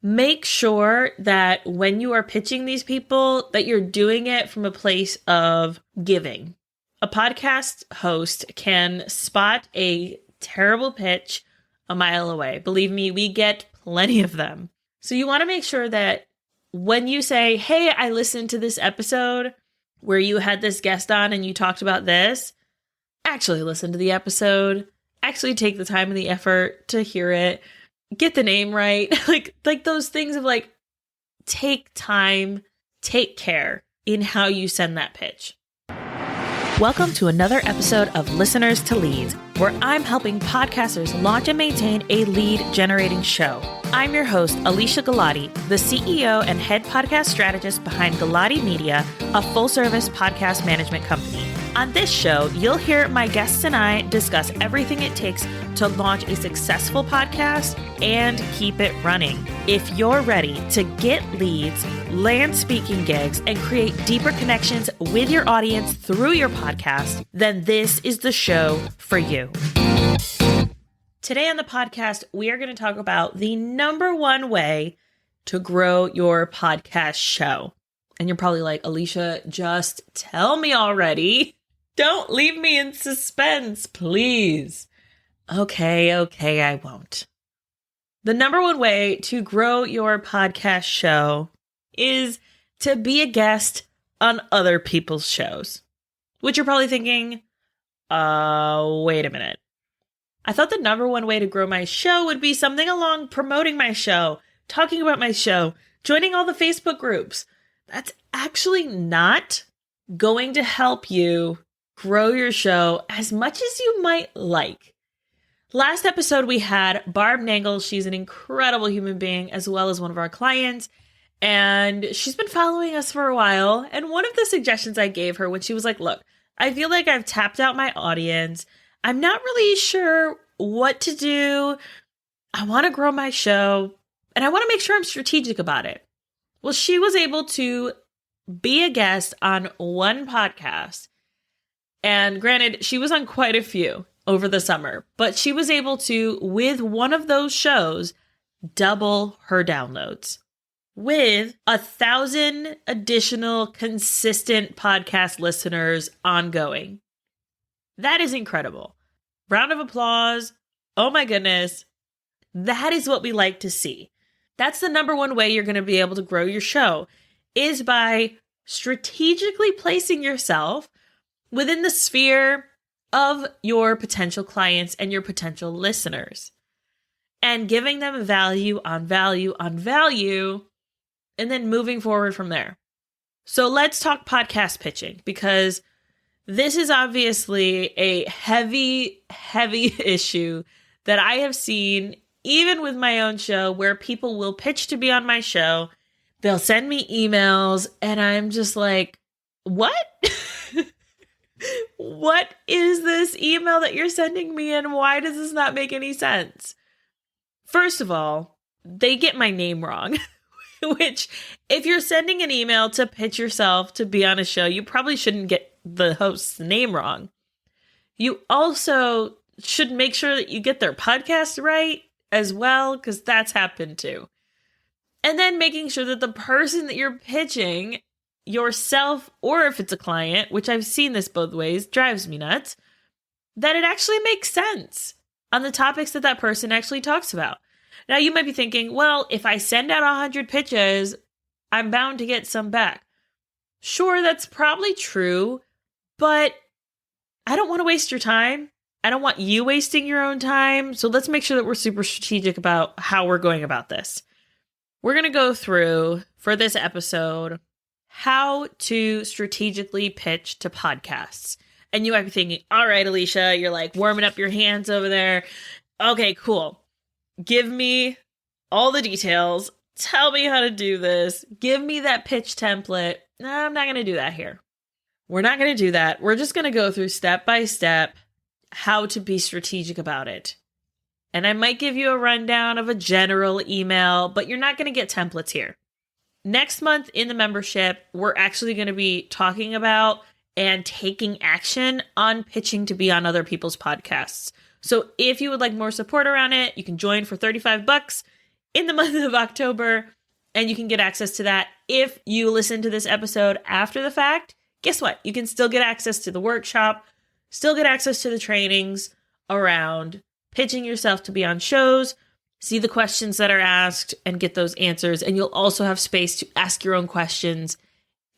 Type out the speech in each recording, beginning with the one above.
make sure that when you are pitching these people, that you're doing it from a place of giving. A podcast host can spot a terrible pitch a mile away. Believe me, we get plenty of them. So you want to make sure that when you say, hey, I listened to this episode where you had this guest on and you talked about this, actually listen to the episode, actually take the time and the effort to hear it, get the name right. like those things of like, take time, take care in how you send that pitch. Welcome to another episode of Listeners to Leads, where I'm helping podcasters launch and maintain a lead generating show. I'm your host, Alicia Galati, the CEO and head podcast strategist behind Galati Media, a full-service podcast management company. On this show, you'll hear my guests and I discuss everything it takes to launch a successful podcast and keep it running. If you're ready to get leads, land speaking gigs, and create deeper connections with your audience through your podcast, then this is the show for you. Today on the podcast, we are going to talk about the number one way to grow your podcast show. And you're probably like, Alicia, just tell me already. Don't leave me in suspense, please. Okay, I won't. The number one way to grow your podcast show is to be a guest on other people's shows. Which you're probably thinking, wait a minute. I thought the number one way to grow my show would be something along promoting my show, talking about my show, joining all the Facebook groups. That's actually not going to help you grow your show as much as you might like. Last episode, we had Barb Nangle. She's an incredible human being, as well as one of our clients. And she's been following us for a while. And one of the suggestions I gave her when she was like, look, I feel like I've tapped out my audience. I'm not really sure what to do. I want to grow my show and I want to make sure I'm strategic about it. Well, she was able to be a guest on one podcast. And granted, she was on quite a few over the summer, but she was able to, with one of those shows, double her downloads with 1,000 additional consistent podcast listeners ongoing. That is incredible. Round of applause. Oh my goodness. That is what we like to see. That's the number one way you're going to be able to grow your show, is by strategically placing yourself within the sphere of your potential clients and your potential listeners and giving them value on value on value and then moving forward from there. So let's talk podcast pitching, because this is obviously a heavy issue that I have seen even with my own show, where people will pitch to be on my show. They'll send me emails and I'm just like, what? What is this email that you're sending me and why does this not make any sense? First of all, they get my name wrong, which if you're sending an email to pitch yourself to be on a show, you probably shouldn't get the host's name wrong. You also should make sure that you get their podcast right as well, because that's happened too. And then making sure that the person that you're pitching, yourself or if it's a client, which I've seen this both ways, drives me nuts, that it actually makes sense on the topics that that person actually talks about. Now you might be thinking, well, if I send out 100 pitches, I'm bound to get some back. Sure, that's probably true, but I don't want to waste your time. I don't want you wasting your own time. So let's make sure that we're super strategic about how we're going about this. We're going to go through, for this episode, how to strategically pitch to podcasts. And you might be thinking, all right, Alicia, you're like warming up your hands over there. Okay, cool. Give me all the details. Tell me how to do this. Give me that pitch template. No, I'm not going to do that here. We're not going to do that. We're just going to go through step by step how to be strategic about it. And I might give you a rundown of a general email, but you're not going to get templates here. Next month in the membership, we're actually going to be talking about and taking action on pitching to be on other people's podcasts. So if you would like more support around it, you can join for $35. in the month of October, and you can get access to that. If you listen to this episode after the fact, guess what? You can still get access to the workshop, still get access to the trainings around pitching yourself to be on shows, see the questions that are asked and get those answers. And you'll also have space to ask your own questions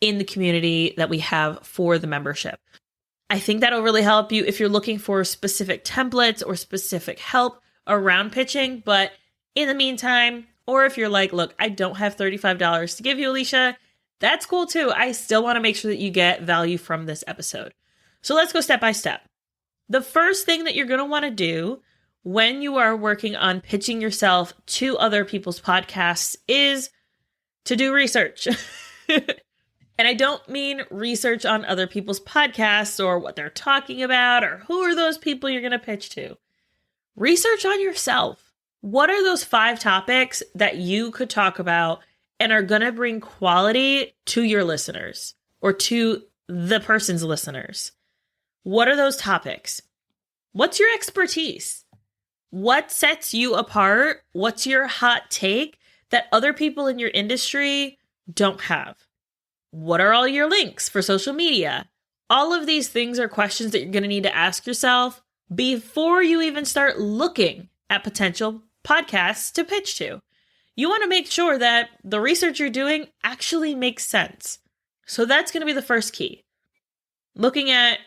in the community that we have for the membership. I think that'll really help you if you're looking for specific templates or specific help around pitching. But in the meantime, or if you're like, look, I don't have $35 to give you, Alicia, that's cool too. I still want to make sure that you get value from this episode. So let's go step by step. The first thing that you're going to want to do when you are working on pitching yourself to other people's podcasts is to do research. And I don't mean research on other people's podcasts or what they're talking about or who are those people you're going to pitch to. Research on yourself. What are those 5 topics that you could talk about and are going to bring quality to your listeners or to the person's listeners? What are those topics? What's your expertise? What sets you apart? What's your hot take that other people in your industry don't have? What are all your links for social media? All of these things are questions that you're going to need to ask yourself before you even start looking at potential podcasts to pitch to. You want to make sure that the research you're doing actually makes sense. So that's going to be the first key. Looking at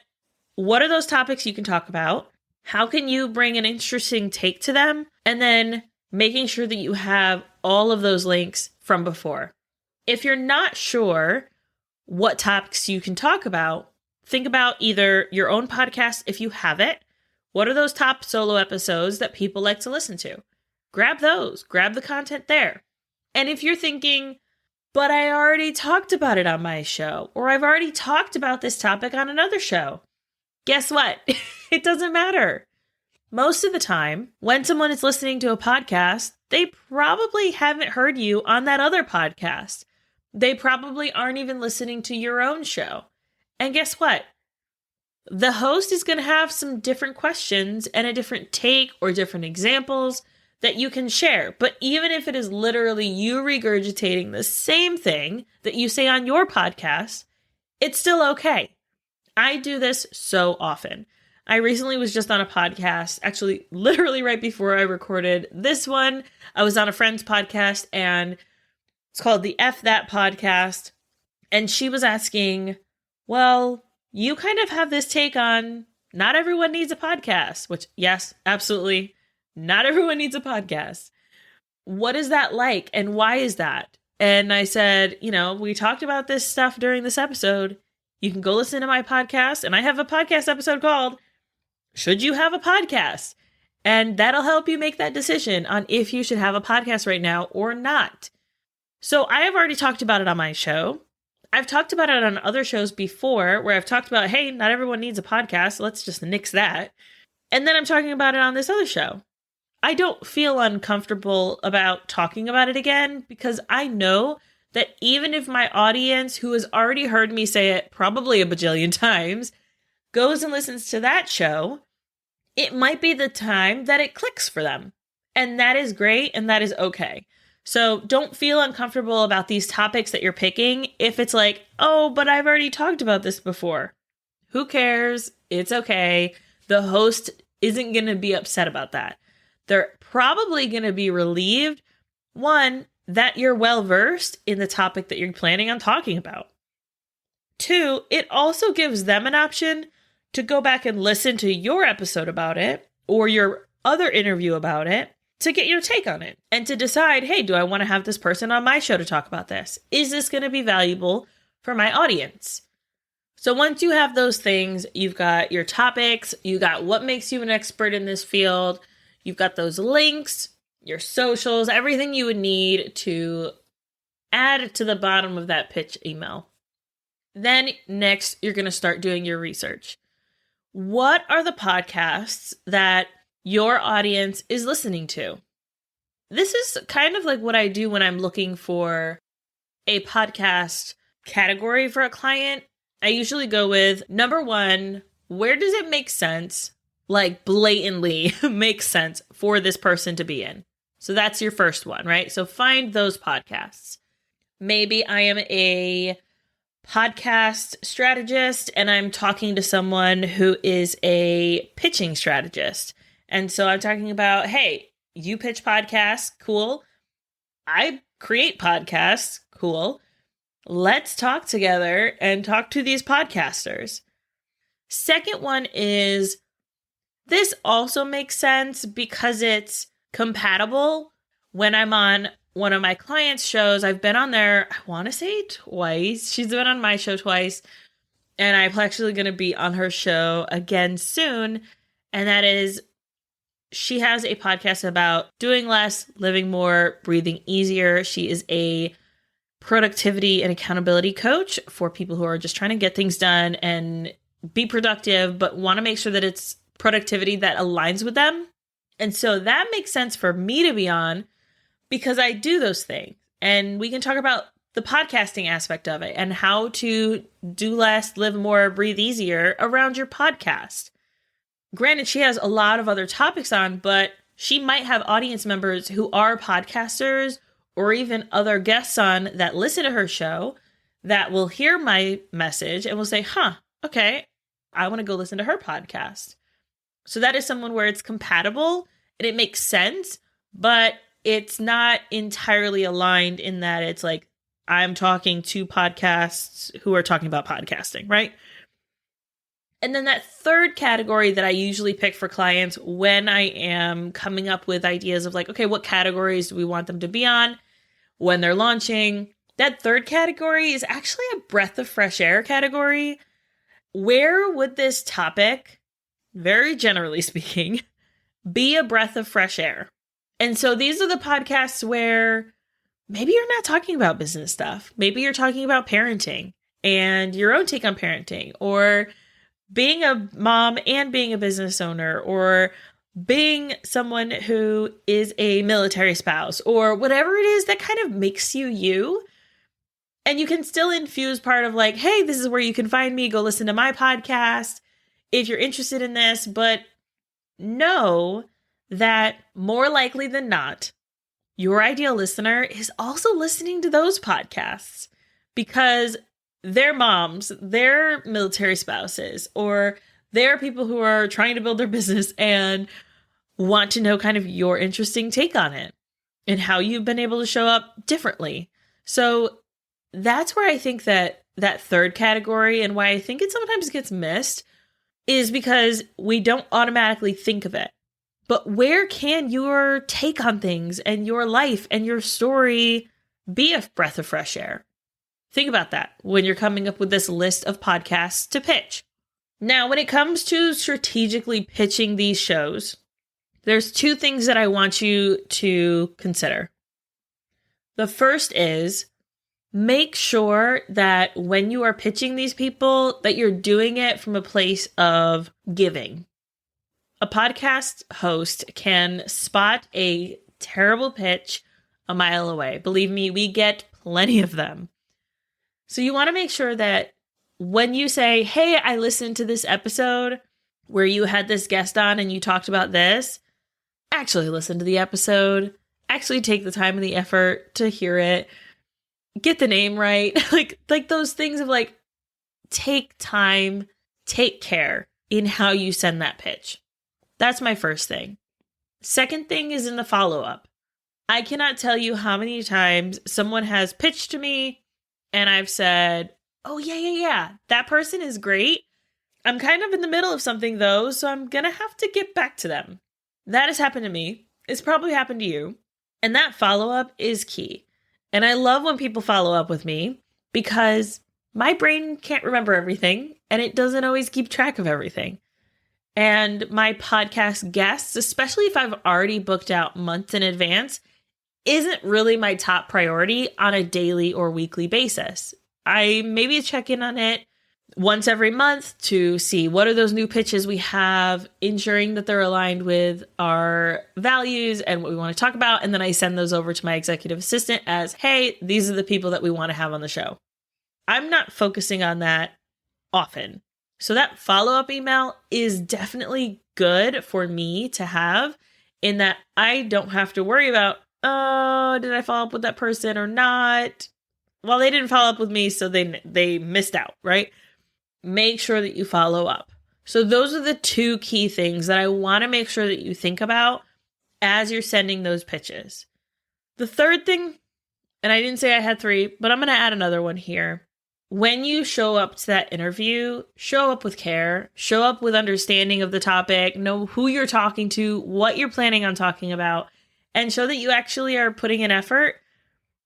what are those topics you can talk about? How can you bring an interesting take to them? And then making sure that you have all of those links from before. If you're not sure what topics you can talk about, think about either your own podcast if you have it. What are those top solo episodes that people like to listen to? Grab those. Grab the content there. And if you're thinking, but I already talked about it on my show, or I've already talked about this topic on another show, guess what? It doesn't matter. Most of the time, when someone is listening to a podcast, they probably haven't heard you on that other podcast. They probably aren't even listening to your own show. And guess what? The host is going to have some different questions and a different take or different examples that you can share. But even if it is literally you regurgitating the same thing that you say on your podcast, it's still okay. I do this so often. I recently was just on a podcast, actually literally right before I recorded this one. I was on a friend's podcast and it's called the F That Podcast. And she was asking, well, you kind of have this take on not everyone needs a podcast, which yes, absolutely. Not everyone needs a podcast. What is that like? And why is that? And I said, we talked about this stuff during this episode. You can go listen to my podcast. And I have a podcast episode called Should You Have a Podcast? And that'll help you make that decision on if you should have a podcast right now or not. So I have already talked about it on my show. I've talked about it on other shows before where I've talked about, hey, not everyone needs a podcast. Let's just nix that. And then I'm talking about it on this other show. I don't feel uncomfortable about talking about it again because I know that even if my audience, who has already heard me say it probably a bajillion times, goes and listens to that show, it might be the time that it clicks for them. And that is great and that is okay. So don't feel uncomfortable about these topics that you're picking if it's like, oh, but I've already talked about this before. Who cares? It's okay. The host isn't going to be upset about that. They're probably going to be relieved, one, that you're well-versed in the topic that you're planning on talking about. 2, it also gives them an option to go back and listen to your episode about it or your other interview about it to get your take on it and to decide, hey, do I want to have this person on my show to talk about this? Is this going to be valuable for my audience? So once you have those things, you've got your topics, you got what makes you an expert in this field, you've got those links, your socials, everything you would need to add to the bottom of that pitch email. Then next, you're going to start doing your research. What are the podcasts that your audience is listening to? This is kind of like what I do when I'm looking for a podcast category for a client. I usually go with number 1, where does it make sense? Like blatantly makes sense for this person to be in. So that's your first one, right? So find those podcasts. Maybe I am a podcast strategist and I'm talking to someone who is a pitching strategist. And so I'm talking about, hey, you pitch podcasts, cool. I create podcasts, cool. Let's talk together and talk to these podcasters. Second one is, this also makes sense because it's compatible. When I'm on one of my clients' shows, I've been on there, I want to say twice. She's been on my show twice. And I'm actually going to be on her show again soon. And that is, she has a podcast about doing less, living more, breathing easier. She is a productivity and accountability coach for people who are just trying to get things done and be productive, but want to make sure that it's productivity that aligns with them. And so that makes sense for me to be on because I do those things. And we can talk about the podcasting aspect of it and how to do less, live more, breathe easier around your podcast. Granted, she has a lot of other topics on, but she might have audience members who are podcasters or even other guests on that listen to her show that will hear my message and will say, okay, I want to go listen to her podcast. So that is someone where it's compatible and it makes sense, but it's not entirely aligned in that it's like I'm talking to podcasts who are talking about podcasting, right? And then that third category that I usually pick for clients when I am coming up with ideas of like, okay, what categories do we want them to be on when they're launching? That third category is actually a breath of fresh air category. Where would this topic, very generally speaking, be a breath of fresh air? And so these are the podcasts where maybe you're not talking about business stuff. Maybe you're talking about parenting and your own take on parenting, or being a mom and being a business owner, or being someone who is a military spouse, or whatever it is that kind of makes you you. And you can still infuse part of like, hey, this is where you can find me. Go listen to my podcast if you're interested in this. But know that more likely than not, your ideal listener is also listening to those podcasts because they're moms, they're military spouses, or they're people who are trying to build their business and want to know kind of your interesting take on it and how you've been able to show up differently. So that's where I think that third category, and why I think it sometimes gets missed, is because we don't automatically think of it. But where can your take on things and your life and your story be a breath of fresh air? Think about that when you're coming up with this list of podcasts to pitch. Now, when it comes to strategically pitching these shows, there's two things that I want you to consider. The first is, make sure that when you are pitching these people, that you're doing it from a place of giving. A podcast host can spot a terrible pitch a mile away. Believe me, we get plenty of them. So you want to make sure that when you say, hey, I listened to this episode where you had this guest on and you talked about this, actually listen to the episode, actually take the time and the effort to hear it, get the name right, like those things of like, take time, take care in how you send that pitch. That's my first thing. Second thing is in the follow-up. I cannot tell you how many times someone has pitched to me and I've said, oh, yeah, that person is great. I'm kind of in the middle of something though, so I'm going to have to get back to them. That has happened to me. It's probably happened to you. And that follow-up is key. And I love when people follow up with me because my brain can't remember everything and it doesn't always keep track of everything. And my podcast guests, especially if I've already booked out months in advance, isn't really my top priority on a daily or weekly basis. I maybe check in on it once every month to see what are those new pitches we have, ensuring that they're aligned with our values and what we want to talk about. And then I send those over to my executive assistant as, hey, these are the people that we want to have on the show. I'm not focusing on that often. So that follow-up email is definitely good for me to have in that I don't have to worry about, oh, did I follow up with that person or not? Well, they didn't follow up with me, so they missed out, right? Make sure that you follow up. So those are the two key things that I want to make sure that you think about as you're sending those pitches. The third thing, and I didn't say I had 3, but I'm going to add another one here. When you show up to that interview, show up with care, show up with understanding of the topic, know who you're talking to, what you're planning on talking about, and show that you actually are putting in effort.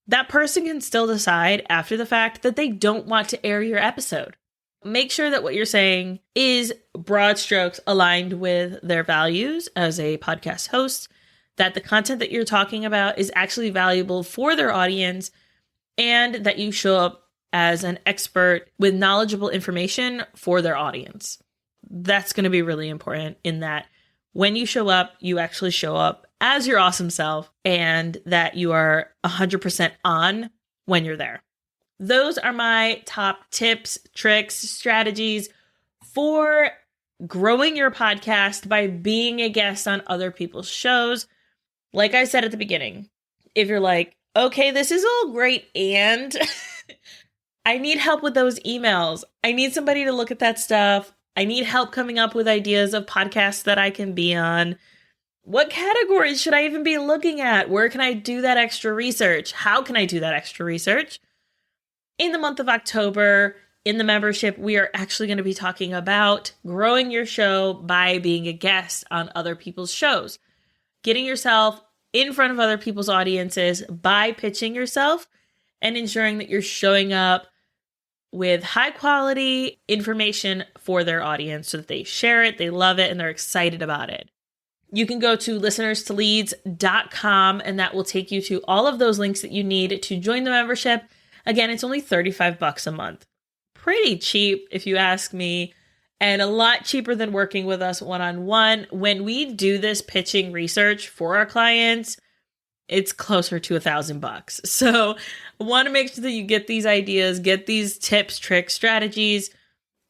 That person can still decide after the fact that they don't want to air your episode. Make sure that what you're saying is broad strokes aligned with their values as a podcast host, that the content that you're talking about is actually valuable for their audience, and that you show up as an expert with knowledgeable information for their audience. That's going to be really important in that when you show up, you actually show up as your awesome self and that you are 100% on when you're there. Those are my top tips, tricks, strategies for growing your podcast by being a guest on other people's shows. Like I said at the beginning, if you're like, okay, this is all great and I need help with those emails. I need somebody to look at that stuff. I need help coming up with ideas of podcasts that I can be on. What categories should I even be looking at? Where can I do that extra research? How can I do that extra research? In the month of October, in the membership, we are actually going to be talking about growing your show by being a guest on other people's shows. Getting yourself in front of other people's audiences by pitching yourself and ensuring that you're showing up with high quality information for their audience so that they share it, they love it, and they're excited about it. You can go to listenerstoleads.com and that will take you to all of those links that you need to join the membership. Again, it's only $35 a month. Pretty cheap if you ask me, and a lot cheaper than working with us one-on-one. When we do this pitching research for our clients, it's closer to $1,000. So I want to make sure that you get these ideas, get these tips, tricks, strategies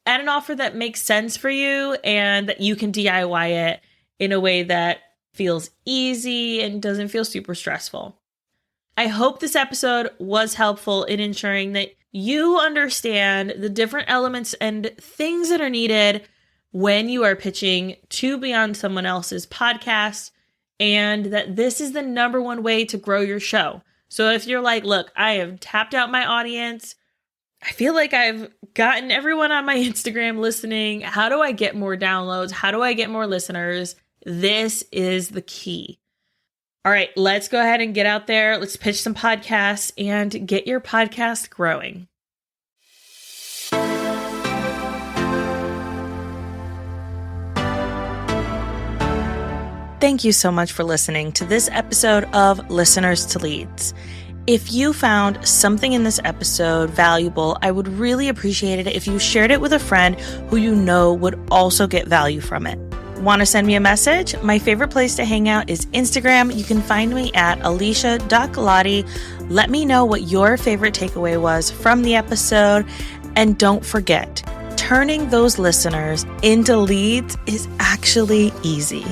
at an offer that makes sense for you and that you can DIY it in a way that feels easy and doesn't feel super stressful. I hope this episode was helpful in ensuring that you understand the different elements and things that are needed when you are pitching to be on someone else's podcast, and that this is the number one way to grow your show. So if you're like, look, I have tapped out my audience, I feel like I've gotten everyone on my Instagram listening, how do I get more downloads? How do I get more listeners? This is the key. All right, let's go ahead and get out there. Let's pitch some podcasts and get your podcast growing. Thank you so much for listening to this episode of Listeners to Leads. If you found something in this episode valuable, I would really appreciate it if you shared it with a friend who you know would also get value from it. Want to send me a message? My favorite place to hang out is Instagram. You can find me at alicia.galati. Let me know what your favorite takeaway was from the episode. And don't forget, turning those listeners into leads is actually easy.